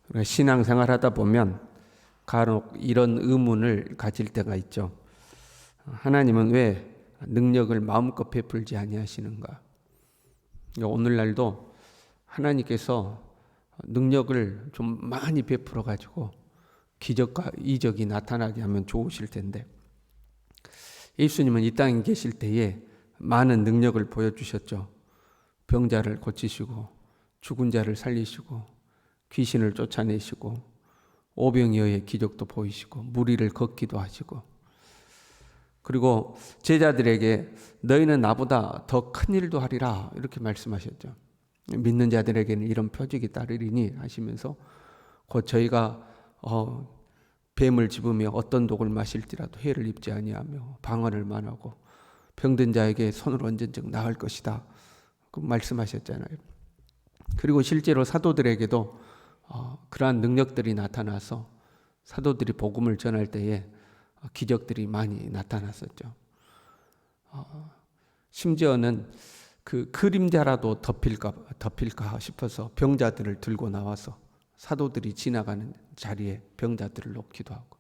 우리가 신앙생활 하다 보면 간혹 이런 의문을 가질 때가 있죠. 하나님은 왜 능력을 마음껏 베풀지 아니하시는가? 오늘날도 하나님께서 능력을 좀 많이 베풀어 가지고 기적과 이적이 나타나게 하면 좋으실 텐데, 예수님은 이 땅에 계실 때에 많은 능력을 보여주셨죠. 병자를 고치시고 죽은 자를 살리시고 귀신을 쫓아내시고 오병이어의 기적도 보이시고 무리를 걷기도 하시고, 그리고 제자들에게 너희는 나보다 더 큰 일도 하리라 이렇게 말씀하셨죠. 믿는 자들에게는 이런 표적이 따르리니 하시면서 곧 저희가 뱀을 집으며 어떤 독을 마실지라도 해를 입지 아니하며 방언을 만하고 병든 자에게 손을 얹은 즉 나을 것이다 그 말씀하셨잖아요. 그리고 실제로 사도들에게도 그러한 능력들이 나타나서 사도들이 복음을 전할 때에 기적들이 많이 나타났었죠. 심지어는 그 그림자라도 덮일까 싶어서 병자들을 들고 나와서 사도들이 지나가는 자리에 병자들을 놓기도 하고,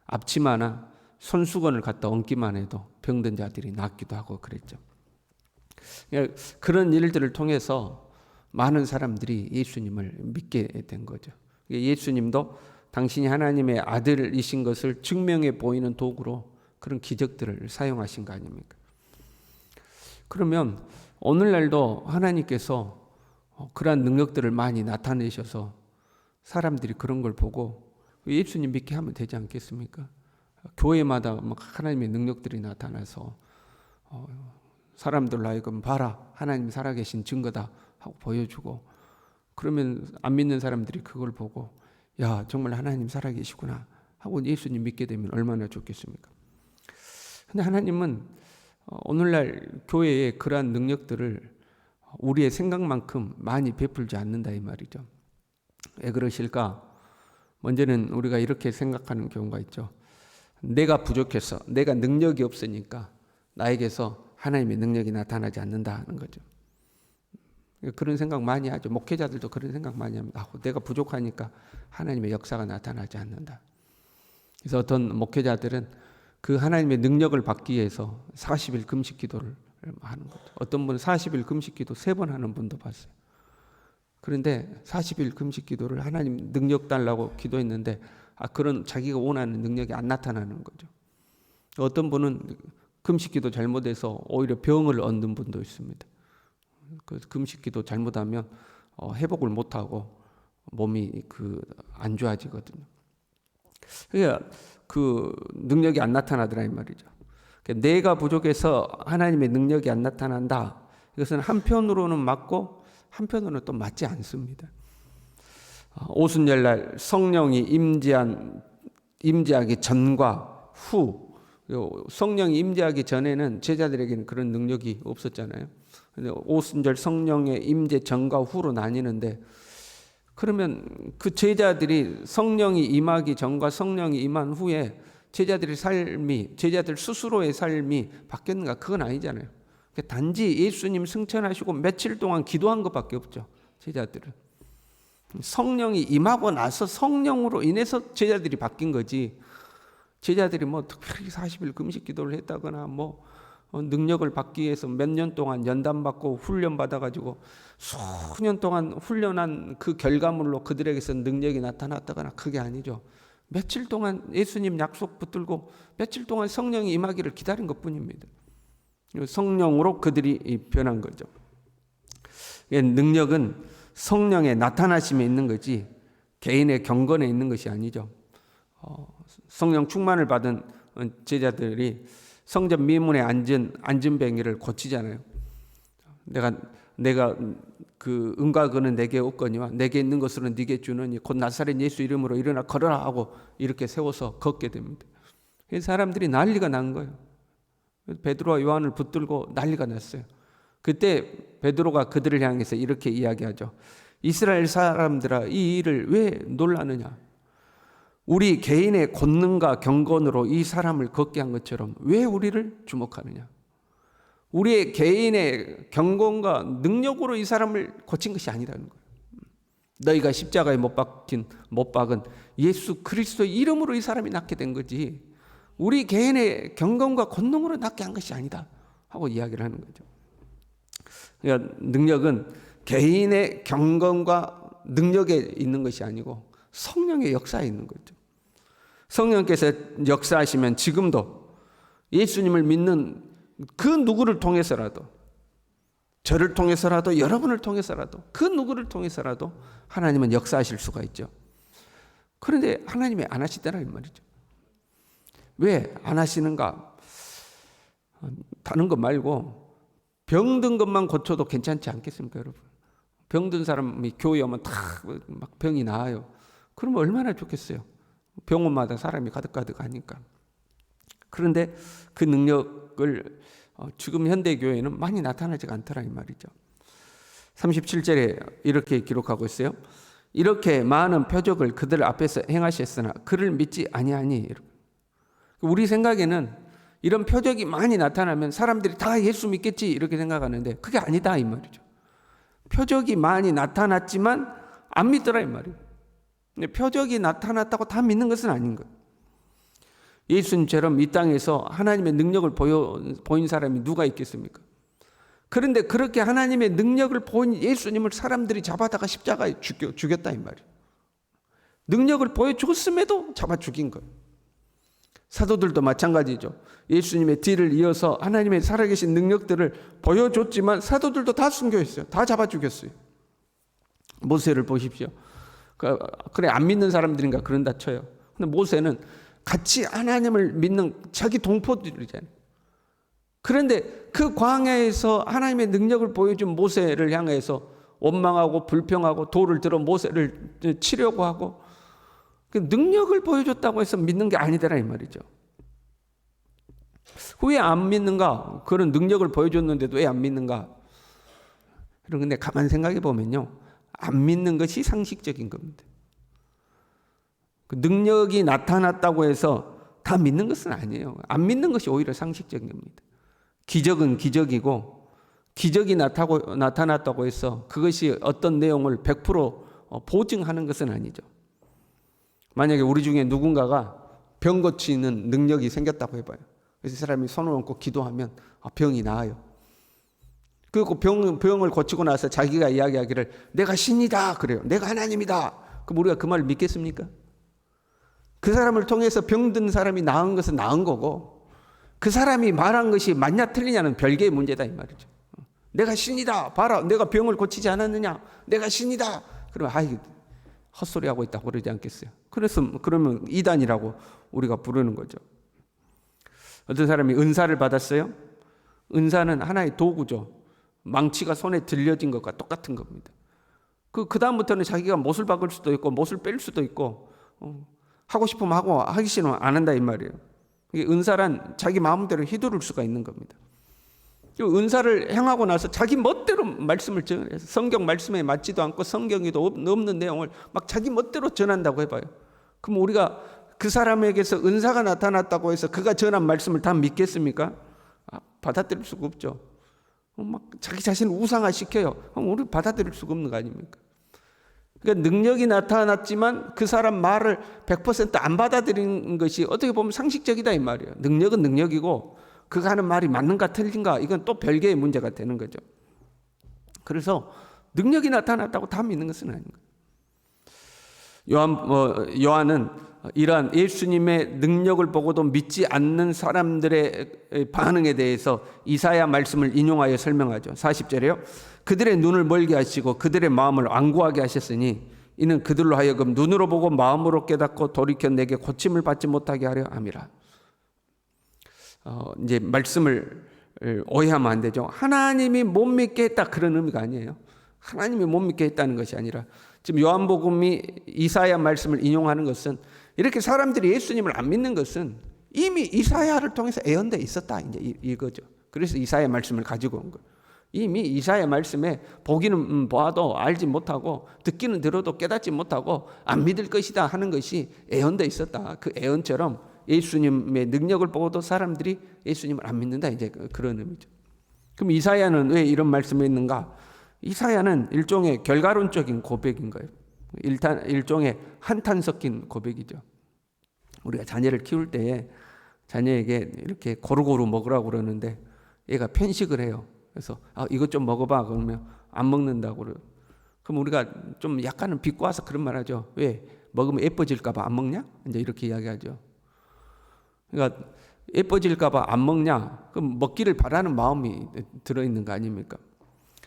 앞치마나 손수건을 갖다 얹기만 해도 병든 자들이 낫기도 하고 그랬죠. 그런 일들을 통해서 많은 사람들이 예수님을 믿게 된 거죠. 예수님도 당신이 하나님의 아들이신 것을 증명해 보이는 도구로 그런 기적들을 사용하신 거 아닙니까? 그러면 오늘날도 하나님께서 그러한 능력들을 많이 나타내셔서 사람들이 그런 걸 보고 예수님 믿게 하면 되지 않겠습니까? 교회마다 하나님의 능력들이 나타나서 사람들로 하여금 봐라, 하나님 살아계신 증거다 하고 보여주고, 그러면 안 믿는 사람들이 그걸 보고 야 정말 하나님 살아계시구나 하고 예수님 믿게 되면 얼마나 좋겠습니까? 근데 하나님은 오늘날 교회에 그러한 능력들을 우리의 생각만큼 많이 베풀지 않는다 이 말이죠. 왜 그러실까? 먼저는 우리가 이렇게 생각하는 경우가 있죠. 내가 부족해서, 내가 능력이 없으니까 나에게서 하나님의 능력이 나타나지 않는다 하는 거죠. 그런 생각 많이 하죠. 목회자들도 그런 생각 많이 합니다. 내가 부족하니까 하나님의 역사가 나타나지 않는다. 그래서 어떤 목회자들은 그 하나님의 능력을 받기 위해서 40일 금식 기도를 하는 거죠. 어떤 분은 40일 금식 기도 3번 하는 분도 봤어요. 그런데 40일 금식 기도를 하나님 능력 달라고 기도했는데 그런 자기가 원하는 능력이 안 나타나는 거죠. 어떤 분은 금식 기도 잘못해서 오히려 병을 얻는 분도 있습니다. 그 금식 기도 잘못하면 회복을 못하고 몸이 안 좋아지거든요. 그러니까 그 능력이 안 나타나더라 이 말이죠. 내가 부족해서 하나님의 능력이 안 나타난다. 이것은 한편으로는 맞고 한편으로는 또 맞지 않습니다. 오순절날 성령이 임재하기 전과 후, 성령이 임재하기 전에는 제자들에게는 그런 능력이 없었잖아요. 근데 오순절 성령의 임재 전과 후로 나뉘는데, 그러면 그 제자들이 성령이 임하기 전과 성령이 임한 후에 제자들 스스로의 삶이 바뀌었는가? 그건 아니잖아요. 단지 예수님 승천하시고 며칠 동안 기도한 것밖에 없죠. 제자들은 성령이 임하고 나서 성령으로 인해서 제자들이 바뀐 거지, 제자들이 특별히 40일 금식 기도를 했다거나 능력을 받기 위해서 몇 년 동안 연단받고 훈련받아가지고 수년 동안 훈련한 그 결과물로 그들에게서 능력이 나타났다거나 그게 아니죠. 며칠 동안 예수님 약속 붙들고 며칠 동안 성령이 임하기를 기다린 것뿐입니다. 성령으로 그들이 변한 거죠. 능력은 성령의 나타나심에 있는 거지 개인의 경건에 있는 것이 아니죠. 성령 충만을 받은 제자들이 성전 미문에 앉은 뱅이를 고치잖아요. 내가 그 은과 금은 내게 없거니와 내게 있는 것으로는 네게 주느니 곧 나사렛 예수 이름으로 일어나 걸어라 하고 이렇게 세워서 걷게 됩니다. 사람들이 난리가 난 거예요. 베드로와 요한을 붙들고 난리가 났어요. 그때 베드로가 그들을 향해서 이렇게 이야기하죠. 이스라엘 사람들아, 이 일을 왜 놀라느냐? 우리 개인의 권능과 경건으로 이 사람을 걷게 한 것처럼 왜 우리를 주목하느냐? 우리의 개인의 경건과 능력으로 이 사람을 고친 것이 아니라는 거예요. 너희가 십자가에 못 박은 예수 그리스도의 이름으로 이 사람이 낫게 된 거지 우리 개인의 경건과 권능으로 낫게 한 것이 아니다 하고 이야기를 하는 거죠. 그러니까 능력은 개인의 경건과 능력에 있는 것이 아니고 성령의 역사에 있는 거죠. 성령께서 역사하시면 지금도 예수님을 믿는 그 누구를 통해서라도, 저를 통해서라도, 여러분을 통해서라도, 그 누구를 통해서라도 하나님은 역사하실 수가 있죠. 그런데 하나님이 안 하시더라는 말이죠. 왜 안 하시는가? 다른 것 말고 병든 것만 고쳐도 괜찮지 않겠습니까, 여러분? 병든 사람이 교회 오면 다 막 병이 나아요. 그러면 얼마나 좋겠어요. 병원마다 사람이 가득가득 하니까. 그런데 그 능력을 지금 현대 교회는 많이 나타나지가 않더라 이 말이죠. 37절에 이렇게 기록하고 있어요. 이렇게 많은 표적을 그들 앞에서 행하셨으나 그를 믿지 아니하니. 우리 생각에는 이런 표적이 많이 나타나면 사람들이 다 예수 믿겠지 이렇게 생각하는데 그게 아니다 이 말이죠. 표적이 많이 나타났지만 안 믿더라 이 말이에요. 표적이 나타났다고 다 믿는 것은 아닌 거예요. 예수님처럼 이 땅에서 하나님의 능력을 보인 사람이 누가 있겠습니까? 그런데 그렇게 하나님의 능력을 보인 예수님을 사람들이 잡아다가 십자가에 죽였다 이 말이에요. 능력을 보여줬음에도 잡아 죽인 거예요. 사도들도 마찬가지죠. 예수님의 뒤를 이어서 하나님의 살아계신 능력들을 보여줬지만 사도들도 다 순교했어요. 다 잡아 죽였어요. 모세를 보십시오. 그래 안 믿는 사람들인가 그런다 쳐요. 근데 모세는 같이 하나님을 믿는 자기 동포들이잖아요. 그런데 그 광야에서 하나님의 능력을 보여준 모세를 향해서 원망하고 불평하고 돌을 들어 모세를 치려고 하고 그 능력을 보여줬다고 해서 믿는 게 아니더라 이 말이죠. 왜 안 믿는가? 그런 능력을 보여줬는데도 왜 안 믿는가? 그런데 가만 생각해 보면요, 안 믿는 것이 상식적인 겁니다. 그 능력이 나타났다고 해서 다 믿는 것은 아니에요. 안 믿는 것이 오히려 상식적인 겁니다. 기적은 기적이고 기적이 나타났다고 해서 그것이 어떤 내용을 100% 보증하는 것은 아니죠. 만약에 우리 중에 누군가가 병 고치는 능력이 생겼다고 해봐요. 그래서 사람이 손을 얹고 기도하면 병이 나아요. 그리고 병을 고치고 나서 자기가 이야기하기를 내가 신이다 그래요. 내가 하나님이다. 그럼 우리가 그 말을 믿겠습니까? 그 사람을 통해서 병든 사람이 나은 것은 나은 거고 그 사람이 말한 것이 맞냐 틀리냐는 별개의 문제다 이 말이죠. 내가 신이다. 봐라. 내가 병을 고치지 않았느냐. 내가 신이다. 그러면 아이 헛소리하고 있다고 그러지 않겠어요. 그러면 이단이라고 우리가 부르는 거죠. 어떤 사람이 은사를 받았어요. 은사는 하나의 도구죠. 망치가 손에 들려진 것과 똑같은 겁니다. 그 다음부터는 자기가 못을 박을 수도 있고 못을 뺄 수도 있고 하고 싶으면 하고 하기 싫으면 안 한다 이 말이에요. 은사란 자기 마음대로 휘두를 수가 있는 겁니다. 은사를 행하고 나서 자기 멋대로 말씀을 전해서 성경 말씀에 맞지도 않고 성경에도 없는 내용을 막 자기 멋대로 전한다고 해봐요. 그럼 우리가 그 사람에게서 은사가 나타났다고 해서 그가 전한 말씀을 다 믿겠습니까? 받아들일 수가 없죠. 막 자기 자신을 우상화시켜요. 그럼 우리 받아들일 수가 없는 거 아닙니까? 그러니까 능력이 나타났지만 그 사람 말을 100% 안 받아들이는 것이 어떻게 보면 상식적이다 이 말이에요. 능력은 능력이고 그가 하는 말이 맞는가 틀린가 이건 또 별개의 문제가 되는 거죠. 그래서 능력이 나타났다고 다 믿는 것은 아닌 거예요. 요한은 이러한 예수님의 능력을 보고도 믿지 않는 사람들의 반응에 대해서 이사야 말씀을 인용하여 설명하죠. 40절에요. 그들의 눈을 멀게 하시고 그들의 마음을 완고하게 하셨으니 이는 그들로 하여금 눈으로 보고 마음으로 깨닫고 돌이켜 내게 고침을 받지 못하게 하려 함이라. 이제 말씀을 오해하면 안 되죠. 하나님이 못 믿게 했다 그런 의미가 아니에요. 하나님이 못 믿게 했다는 것이 아니라 지금 요한복음이 이사야 말씀을 인용하는 것은 이렇게 사람들이 예수님을 안 믿는 것은 이미 이사야를 통해서 예언돼 있었다 이제 이거죠. 그래서 이사야 말씀을 가지고 온 거예요. 이미 이사야 말씀에 보기는 보아도 알지 못하고 듣기는 들어도 깨닫지 못하고 안 믿을 것이다 하는 것이 예언돼 있었다. 그 예언처럼 예수님의 능력을 보고도 사람들이 예수님을 안 믿는다 이제 그런 의미죠. 그럼 이사야는 왜 이런 말씀을 했는가? 이사야는 일종의 결과론적인 고백인 거예요. 일종의 한탄 섞인 고백이죠. 우리가 자녀를 키울 때에 자녀에게 이렇게 고루고루 먹으라고 그러는데 얘가 편식을 해요. 그래서 이것 좀 먹어봐 그러면 안 먹는다고 그래요. 그럼 우리가 좀 약간은 비꼬아서 그런 말 하죠. 왜? 먹으면 예뻐질까 봐 안 먹냐? 이제 이렇게 이야기하죠. 그러니까 예뻐질까 봐 안 먹냐? 그럼 먹기를 바라는 마음이 들어있는 거 아닙니까?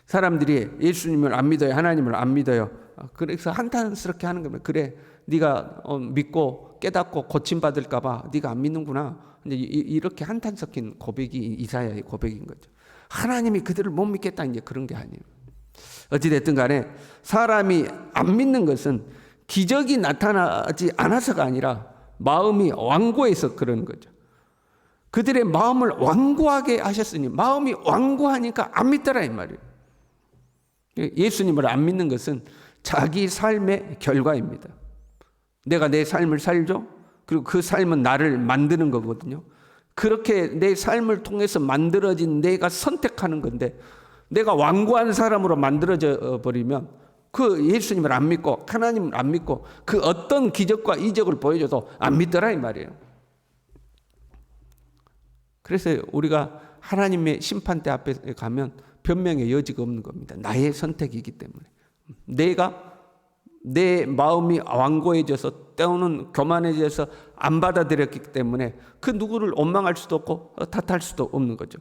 사람들이 예수님을 안 믿어요. 하나님을 안 믿어요. 그래서 한탄스럽게 하는 겁니다. 그래, 네가 믿고 깨닫고 고침받을까 봐 네가 안 믿는구나. 이렇게 한탄 섞인 고백이 이사야의 고백인 거죠. 하나님이 그들을 못 믿겠다 이제 그런 게 아니에요. 어찌됐든 간에 사람이 안 믿는 것은 기적이 나타나지 않아서가 아니라 마음이 완고해서 그런 거죠. 그들의 마음을 완고하게 하셨으니 마음이 완고하니까 안 믿더라 이 말이에요. 예수님을 안 믿는 것은 자기 삶의 결과입니다. 내가 내 삶을 살죠. 그리고 그 삶은 나를 만드는 거거든요. 그렇게 내 삶을 통해서 만들어진 내가 선택하는 건데 내가 완고한 사람으로 만들어져 버리면 그 예수님을 안 믿고 하나님을 안 믿고 그 어떤 기적과 이적을 보여줘도 안 믿더라 이 말이에요. 그래서 우리가 하나님의 심판대 앞에 가면 변명의 여지가 없는 겁니다. 나의 선택이기 때문에. 내 마음이 완고해져서 때로는 교만해져서 안 받아들였기 때문에 그 누구를 원망할 수도 없고 탓할 수도 없는 거죠.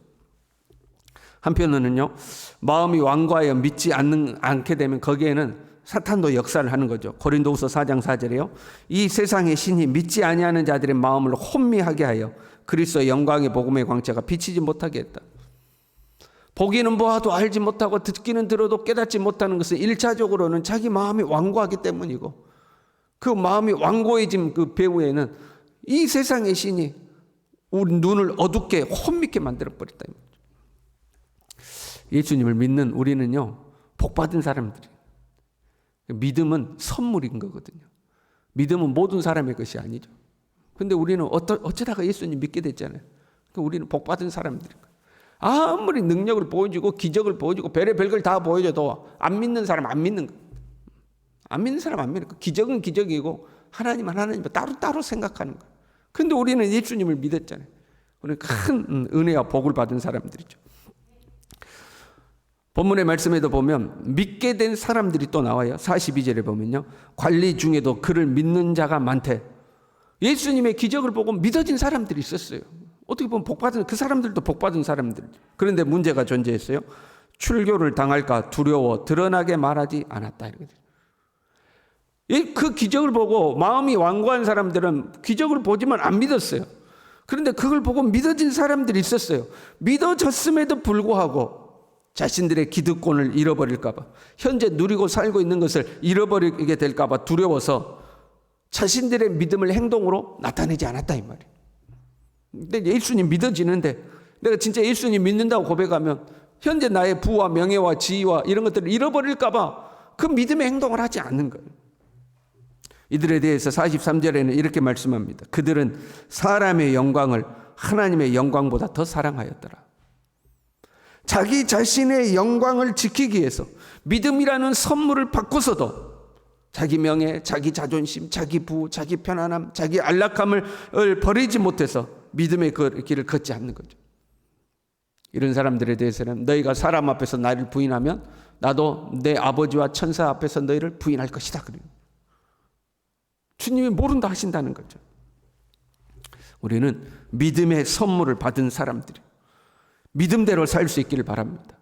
한편으로는요, 마음이 완고하여 믿지 않게 되면 거기에는 사탄도 역사를 하는 거죠. 고린도후서 4장 4절에요. 이 세상의 신이 믿지 아니하는 자들의 마음을 혼미하게 하여 그리스도의 영광의 복음의 광채가 비치지 못하게 했다. 보기는 보아도 알지 못하고 듣기는 들어도 깨닫지 못하는 것은 1차적으로는 자기 마음이 완고하기 때문이고 그 마음이 완고해진 그 배후에는 이 세상의 신이 우리 눈을 어둡게 혼미게 만들어버렸다. 예수님을 믿는 우리는요, 복받은 사람들이. 믿음은 선물인 거거든요. 믿음은 모든 사람의 것이 아니죠. 근데 우리는 어쩌다가 예수님 믿게 됐잖아요. 그러니까 우리는 복받은 사람들인 거예요. 아무리 능력을 보여주고 기적을 보여주고 별걸 다 보여줘도 안 믿는 사람 안 믿는 거예요. 안 믿는 사람 안 믿는 거예요. 기적은 기적이고 하나님은 하나님 따로 생각하는 거예요. 근데 우리는 예수님을 믿었잖아요. 우리는 큰 은혜와 복을 받은 사람들이죠. 본문의 말씀에도 보면 믿게 된 사람들이 또 나와요. 42절에 보면요. 관리 중에도 그를 믿는 자가 많대. 예수님의 기적을 보고 믿어진 사람들이 있었어요. 어떻게 보면 복받은 그 사람들도 복받은 사람들. 그런데 문제가 존재했어요. 출교를 당할까 두려워 드러나게 말하지 않았다. 그 기적을 보고 마음이 완고한 사람들은 기적을 보지만 안 믿었어요. 그런데 그걸 보고 믿어진 사람들이 있었어요. 믿어졌음에도 불구하고 자신들의 기득권을 잃어버릴까 봐, 현재 누리고 살고 있는 것을 잃어버리게 될까 봐 두려워서 자신들의 믿음을 행동으로 나타내지 않았다 이 말이에요. 근데 예수님 믿어지는데 내가 진짜 예수님 믿는다고 고백하면 현재 나의 부와 명예와 지위와 이런 것들을 잃어버릴까 봐 그 믿음의 행동을 하지 않는 거예요. 이들에 대해서 43절에는 이렇게 말씀합니다. 그들은 사람의 영광을 하나님의 영광보다 더 사랑하였더라. 자기 자신의 영광을 지키기 위해서 믿음이라는 선물을 받고서도 자기 명예, 자기 자존심, 자기 부, 자기 편안함, 자기 안락함을 버리지 못해서 믿음의 길을 걷지 않는 거죠. 이런 사람들에 대해서는 너희가 사람 앞에서 나를 부인하면 나도 내 아버지와 천사 앞에서 너희를 부인할 것이다. 그래요. 주님이 모른다 하신다는 거죠. 우리는 믿음의 선물을 받은 사람들이에요. 믿음대로 살 수 있기를 바랍니다.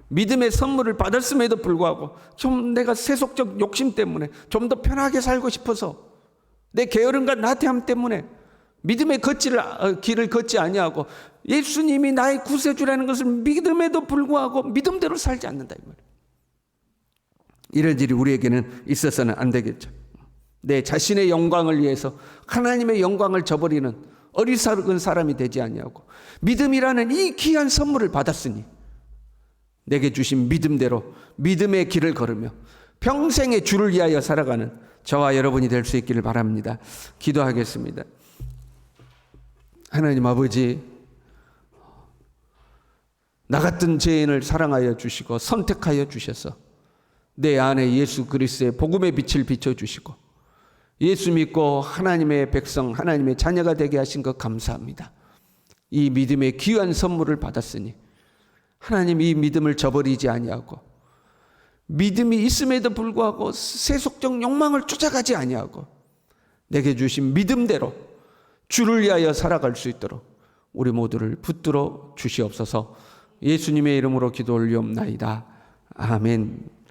믿음의 선물을 받았음에도 불구하고 좀 내가 세속적 욕심 때문에 좀 더 편하게 살고 싶어서 내 게으름과 나태함 때문에 믿음의 길을 걷지 아니하고 예수님이 나의 구세주라는 것을 믿음에도 불구하고 믿음대로 살지 않는다 이 말이에요. 이런 일이 우리에게는 있어서는 안 되겠죠. 내 자신의 영광을 위해서 하나님의 영광을 저버리는 어리석은 사람이 되지 아니하고 믿음이라는 이 귀한 선물을 받았으니 내게 주신 믿음대로 믿음의 길을 걸으며 평생의 주를 위하여 살아가는 저와 여러분이 될 수 있기를 바랍니다. 기도하겠습니다. 하나님 아버지, 나 같은 죄인을 사랑하여 주시고 선택하여 주셔서 내 안에 예수 그리스도의 복음의 빛을 비춰주시고 예수 믿고 하나님의 백성, 하나님의 자녀가 되게 하신 것 감사합니다. 이 믿음의 귀한 선물을 받았으니 하나님 이 믿음을 저버리지 아니하고 믿음이 있음에도 불구하고 세속적 욕망을 쫓아가지 아니하고 내게 주신 믿음대로 주를 위하여 살아갈 수 있도록 우리 모두를 붙들어 주시옵소서. 예수님의 이름으로 기도 올리옵나이다. 아멘.